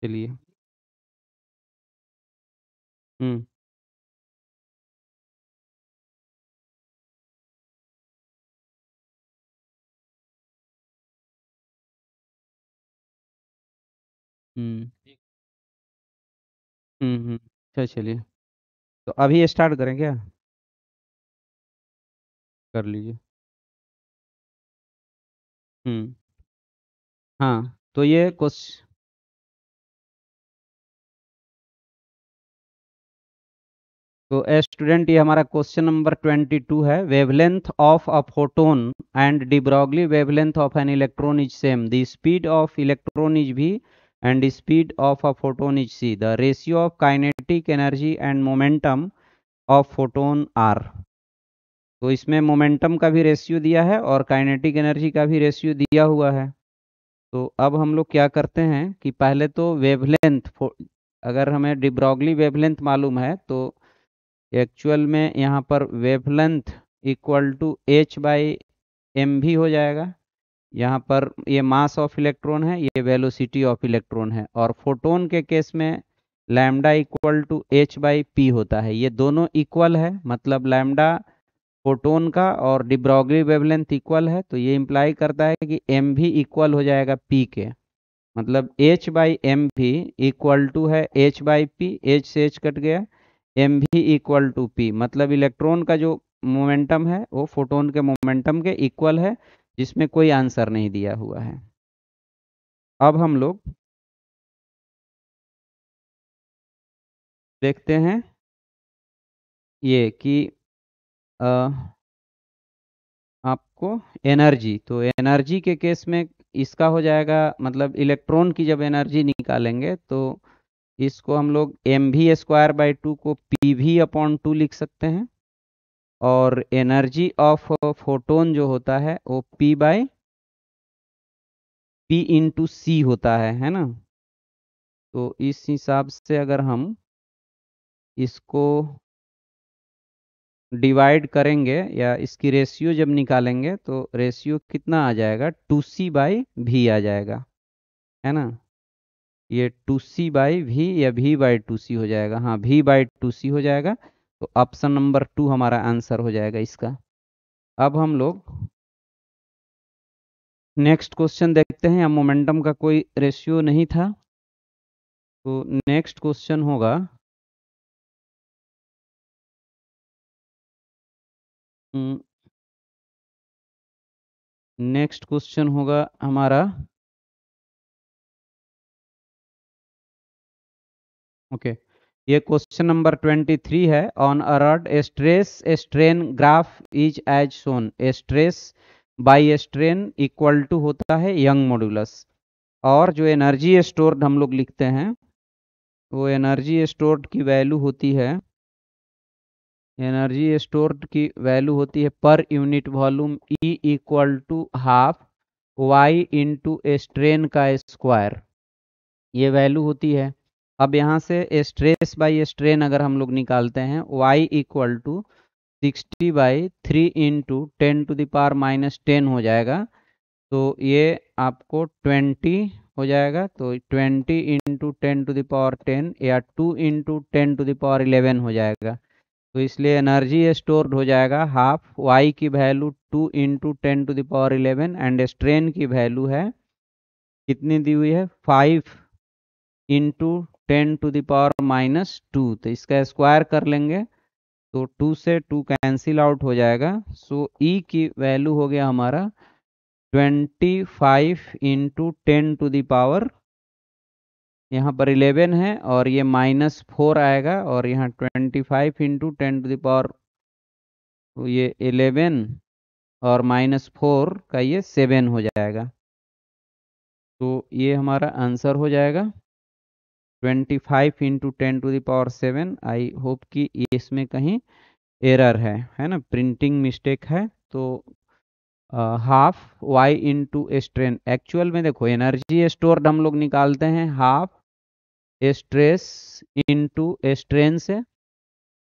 चलिए। हम्म। हम्म। अच्छा चलिए। तो अभी स्टार्ट करें क्या? कर लीजिए। हम्म। हाँ तो ये क्वेश्चन, तो स्टूडेंट ये हमारा क्वेश्चन नंबर 22 है। Wavelength of a photon and de Broglie wavelength of an electron is same, the speed of electron is v and speed of a photon is c, the ratio of kinetic energy and momentum of photon are. तो इसमें momentum का भी ratio दिया है और kinetic energy का भी ratio दिया हुआ है। तो अब हम लोग क्या करते हैं कि पहले तो वेवलेंथ, अगर हमें डी ब्रॉगली वेवलेंथ मालूम है तो एक्चुअल में यहाँ पर wavelength equal to H by M भी हो जाएगा। यहाँ पर ये मास ऑफ इलेक्ट्रॉन है, ये वेलोसिटी ऑफ इलेक्ट्रॉन है, और फोटोन के केस में lambda equal to H by P होता है। ये दोनों इक्वल है, मतलब लैम्डा फोटोन का और डी ब्रॉगली वेवलेंथ इक्वल है, तो ये इंप्लाई करता है कि एम भी इक्वल हो जाएगा पी के। मतलब एच बाई एम भी इक्वल टू है एच बाई पी, एच से एच कट गया, एम भी इक्वल टू पी, मतलब इलेक्ट्रॉन का जो मोमेंटम है वो फोटोन के मोमेंटम के इक्वल है, जिसमें कोई आंसर नहीं दिया हुआ है। अब हम लोग देखते हैं ये कि अ, आपको एनर्जी, तो एनर्जी के केस में इसका हो जाएगा, मतलब इलेक्ट्रॉन की जब एनर्जी निकालेंगे तो इसको हम लोग M V square by two को पी वी अपॉन टू लिख सकते हैं, और एनर्जी ऑफ फोटोन जो होता है वो पी इंटू सी होता है ना। तो इस हिसाब से अगर हम इसको डिवाइड करेंगे या इसकी रेशियो जब निकालेंगे तो रेशियो कितना आ जाएगा, टू सी बाई भी आ जाएगा, है ना। ये टू सी बाई भी या भी बाई टू सी हो जाएगा, हाँ भी बाई टू सी हो जाएगा। तो ऑप्शन नंबर टू हमारा आंसर हो जाएगा इसका। अब हम लोग नेक्स्ट क्वेश्चन देखते हैं। यहाँ मोमेंटम का कोई रेशियो नहीं था, तो नेक्स्ट क्वेश्चन होगा, नेक्स्ट क्वेश्चन होगा हमारा, ओके। ये क्वेश्चन नंबर 23 है। On a rod stress strain graph is as shown, stress by strain equal to होता है यंग मॉड्यूलस, और जो एनर्जी स्टोर्ड हम लोग लिखते हैं वो एनर्जी स्टोर्ड की वैल्यू होती है, एनर्जी स्टोर्ड की वैल्यू होती है पर unit volume E equal to half Y into strain का स्क्वायर, ये वैल्यू होती है। अब यहाँ से स्ट्रेस बाई स्ट्रेन अगर हम लोग निकालते हैं, y इक्वल टू 60/3 × 10⁻⁻10 हो जाएगा। तो ये आपको 20 हो जाएगा, तो 20 × 10⁻10 या 2 × 10⁻11 हो जाएगा। तो इसलिए एनर्जी स्टोर्ड हो जाएगा हाफ, y की वैल्यू 2 × 10⁻11 एंड स्ट्रेन की वैल्यू है कितनी दी हुई है, 5 × 10⁻², तो इसका स्क्वायर कर लेंगे तो 2 से 2 कैंसिल आउट हो जाएगा। सो ई की वैल्यू हो गया हमारा 25 × 10⁻, यहाँ पर 11 है और ये -4 आएगा, और यहाँ 25 × 10⁻, तो ये 11 और -4 का ये 7 हो जाएगा। तो ये हमारा आंसर हो जाएगा 25 × 10⁻7। आई होप कि इसमें कहीं एरर है ना, प्रिंटिंग मिस्टेक है। तो half Y into strain, actual में देखो एनर्जी स्टोर्ड हम लोग निकालते हैं हाफ स्ट्रेस इंटू स्ट्रेन से।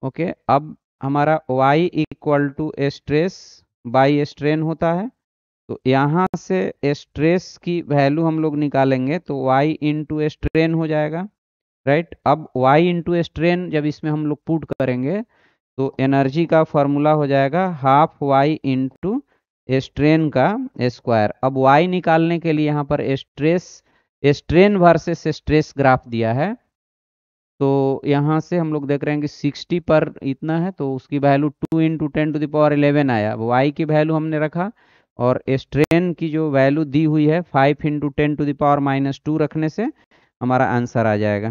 ओके, अब हमारा y equal to stress by strain होता है, तो यहाँ से स्ट्रेस की वैल्यू हम लोग निकालेंगे तो y इंटू स्ट्रेन हो जाएगा, राइट। अब y इंटू स्ट्रेन जब इसमें हम लोग पुट करेंगे तो एनर्जी का फॉर्मूला हो जाएगा हाफ y इंटू स्ट्रेन का स्क्वायर। अब y निकालने के लिए यहाँ पर स्ट्रेन वर्सेस स्ट्रेस ग्राफ दिया है, तो यहाँ से हम लोग देख रहे हैं कि 60 पर इतना है तो उसकी वैल्यू 2 इंटू 10⁻11 आया। अब y की वैल्यू हमने रखा और स्ट्रेन की जो वैल्यू दी हुई है 5 इंटू 10⁻2 रखने से हमारा आंसर आ जाएगा।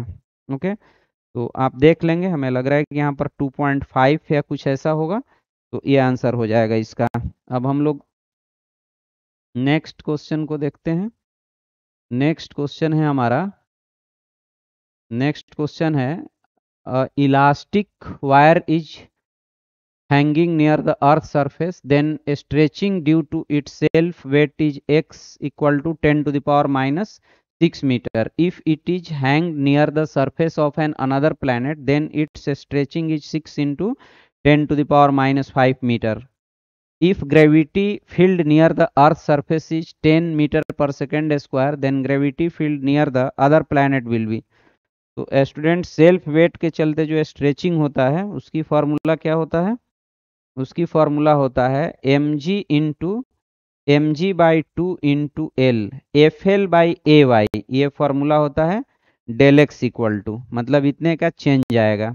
ओके, तो आप देख लेंगे, हमें लग रहा है कि यहाँ पर 2.5 या कुछ ऐसा होगा, तो ये आंसर हो जाएगा इसका। अब हम लोग नेक्स्ट क्वेश्चन को देखते हैं। नेक्स्ट क्वेश्चन है हमारा, नेक्स्ट क्वेश्चन है elastic wire is hanging near the earth surface, then stretching due to its self weight is x equal to 10 to the power minus 6 meter. If it is hanged near the surface of another planet, then its stretching is 6 into 10 to the power minus 5 meter. If gravity field near the earth surface is 10 meter per second square, then gravity field near the other planet will be। तो student self weight के चलते जो stretching होता है उसकी formula क्या होता है? उसकी फॉर्मूला होता है mg/2 FL/AY। ये फॉर्मूला होता है डेल एक्स इक्वल टू, मतलब इतने का चेंज आएगा।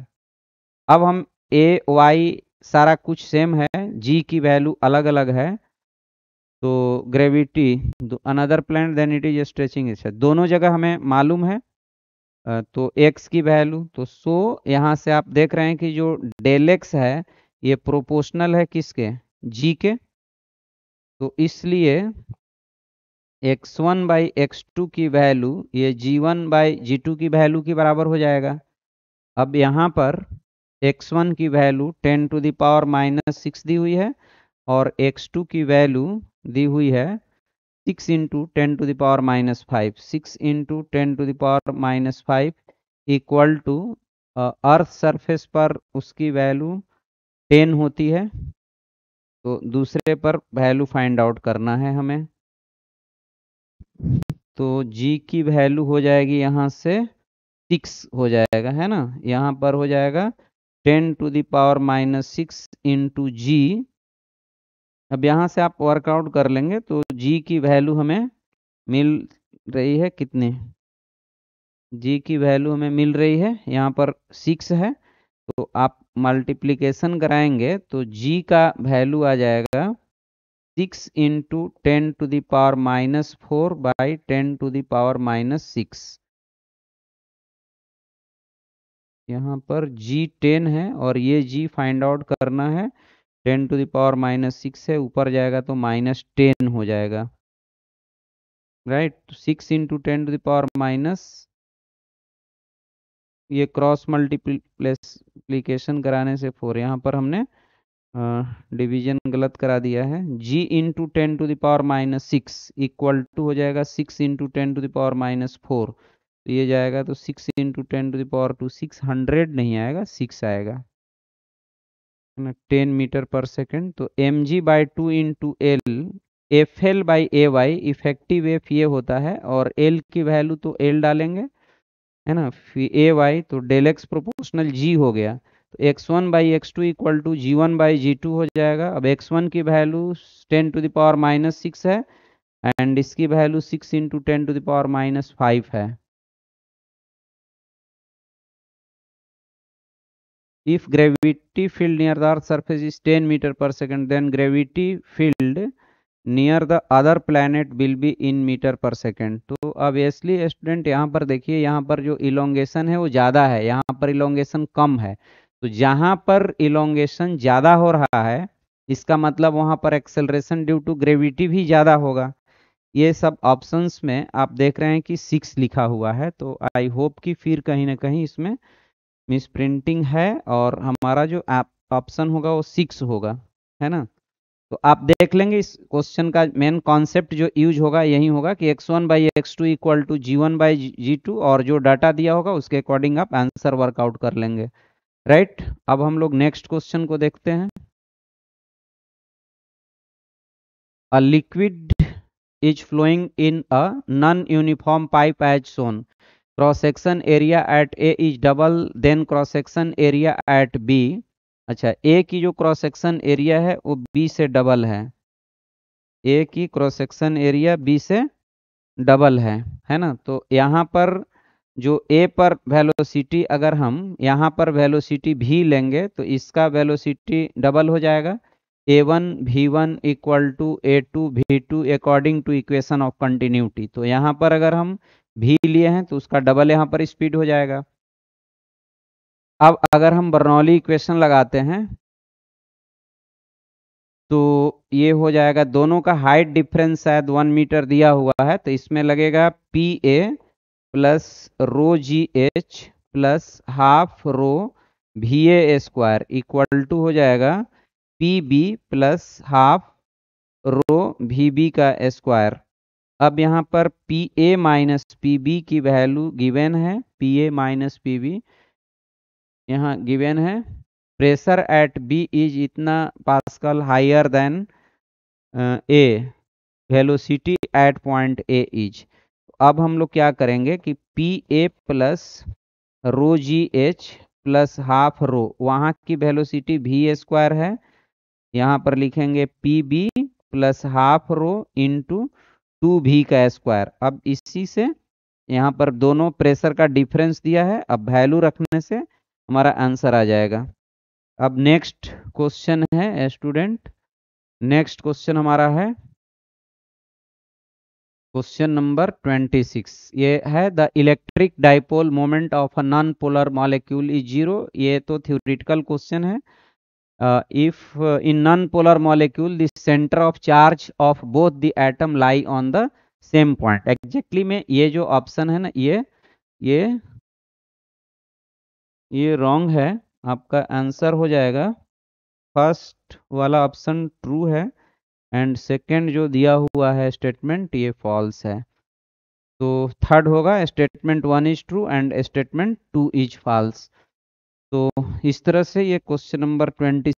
अब हम AY सारा कुछ सेम है, G की वैल्यू अलग अलग है, तो gravity another planet then it is stretching is, दोनों जगह हमें मालूम है। तो x की वैल्यू तो यहाँ से आप देख रहे हैं कि जो डेल एक्स है ये प्रोपोर्शनल है किसके? g के। तो इसलिए x1/x2 की वैल्यू ये g1/g2 की वैल्यू के बराबर हो जाएगा। अब यहाँ पर x1 की value 10 to the power minus 6 दी हुई है और x2 की वैल्यू दी हुई है 6 into 10 to the power minus 5। 6 into 10 to the power minus 5 equal to earth surface पर उसकी वैल्यू 10 होती है, तो दूसरे पर वैल्यू फाइंड आउट करना है हमें। तो g की वैल्यू हो जाएगी यहाँ से 6 हो जाएगा, है ना। यहाँ पर हो जाएगा 10 to the power minus 6 into G. अब यहाँ से आप वर्कआउट कर लेंगे तो g की वैल्यू हमें मिल रही है कितने? g की वैल्यू हमें मिल रही है यहाँ पर 6 है, तो आप मल्टीप्लिकेशन कराएंगे तो g का वैल्यू आ जाएगा 6 into 10 to the power minus 4 by 10 to the power minus 6। यहाँ पर g 10 है और ये g फाइंड आउट करना है, 10 टू द पावर माइनस 6 है, ऊपर जाएगा तो माइनस 10 हो जाएगा, राइट। तो 6 into 10 to the power minus, ये क्रॉस मल्टीप्लिकेशन कराने से 4, यहाँ पर हमने डिवीजन गलत करा दिया है। g into 10 to the power minus 6 equal to हो जाएगा 6 into 10 to the power minus 4, तो ये जाएगा तो 6 इंटू 10 टू द पावर 2, 600 नहीं आएगा, 6 आएगा, 10 मीटर पर सेकेंड। तो mg/2 into L FL/AY, effective F ये होता है और L की वैल्यू तो L डालेंगे, है ना, फिर AY तो डेल एक्स प्रोपोर्शनल G हो गया, तो x1/x2 इक्वल टू g1/g2 हो जाएगा। अब x1 की value 10 to the power minus 6 है एंड इसकी value 6 into 10 to the power minus 5 है। If gravity field near the earth surface is 10 meter per second, then gravity field near the other planet will be in meter per second. तो obviously student यहाँ पर देखिए, यहाँ पर जो elongation है वो ज़्यादा है, यहाँ पर इलोंगेशन कम है, तो जहाँ पर इलोंगेशन ज़्यादा हो रहा है इसका मतलब वहाँ पर एक्सेलरेशन ड्यू टू ग्रेविटी भी ज़्यादा होगा। ये सब ऑप्शंस में आप देख रहे हैं कि 6 लिखा हुआ है, तो आई होप कि फिर कहीं ना कहीं इसमें मिस प्रिंटिंग है और हमारा जो ऑप्शन होगा वो 6 होगा, है ना। तो आप देख लेंगे इस क्वेश्चन का मेन कॉन्सेप्ट जो यूज होगा यही होगा कि x1/x2 इक्वल टू g1/g2 और जो डाटा दिया होगा उसके अकॉर्डिंग आप आंसर वर्कआउट कर लेंगे, राइट। अब हम लोग नेक्स्ट क्वेश्चन को देखते हैं। A liquid is flowing in a non-uniform pipe as shown. Cross section area at A is double then cross section area at B. अच्छा, A की जो क्रॉस सेक्शन एरिया है वो B से डबल है, A की क्रॉस सेक्शन एरिया B से double है ना। तो यहाँ पर जो A पर वेलोसिटी, अगर हम यहाँ पर वेलोसिटी भी लेंगे तो इसका वेलोसिटी डबल हो जाएगा, A1 V1 equal to A2 V2 according to equation of continuity. तो यहाँ पर अगर हम भी लिए हैं तो उसका डबल यहाँ पर स्पीड हो जाएगा। अब अगर हम बर्नौली इक्वेशन लगाते हैं तो ये हो जाएगा, दोनों का हाइट डिफरेंस शायद 1 मीटर दिया हुआ है, तो इसमें लगेगा PA plus row GH plus half rho VA square equal to हो जाएगा PB plus half rho VB का स्क्वायर। अब यहाँ पर PA माइनस PB की वैल्यू गिवन है, PA माइनस PB यहाँ गिवन है। प्रेशर एट B इज इतना pascal higher than A, velocity at point A is. अब हम लोग क्या करेंगे कि PA प्लस रो GH प्लस हाफ रो, वहाँ की वेलोसिटी V स्क्वायर है, यहाँ पर लिखेंगे PB plus half rho into 2V का स्क्वायर। अब इसी से यहाँ पर दोनों प्रेशर का डिफरेंस दिया है, अब वैल्यू रखने से हमारा आंसर आ जाएगा। अब नेक्स्ट क्वेश्चन है स्टूडेंट, नेक्स्ट क्वेश्चन हमारा है क्वेश्चन नंबर 26। ये है the electric dipole moment of a non polar molecule is zero. ये तो थ्योरेटिकल क्वेश्चन है। If in non polar molecule the centre of charge of both the atom lie on the same point. Exactly में ये जो option है ना, ये wrong है, आपका आंसर हो जाएगा फर्स्ट वाला ऑप्शन ट्रू है एंड सेकंड जो दिया हुआ है स्टेटमेंट ये फॉल्स है। तो थर्ड होगा statement 1 is true and statement 2 is false. तो इस तरह से ये क्वेश्चन नंबर 20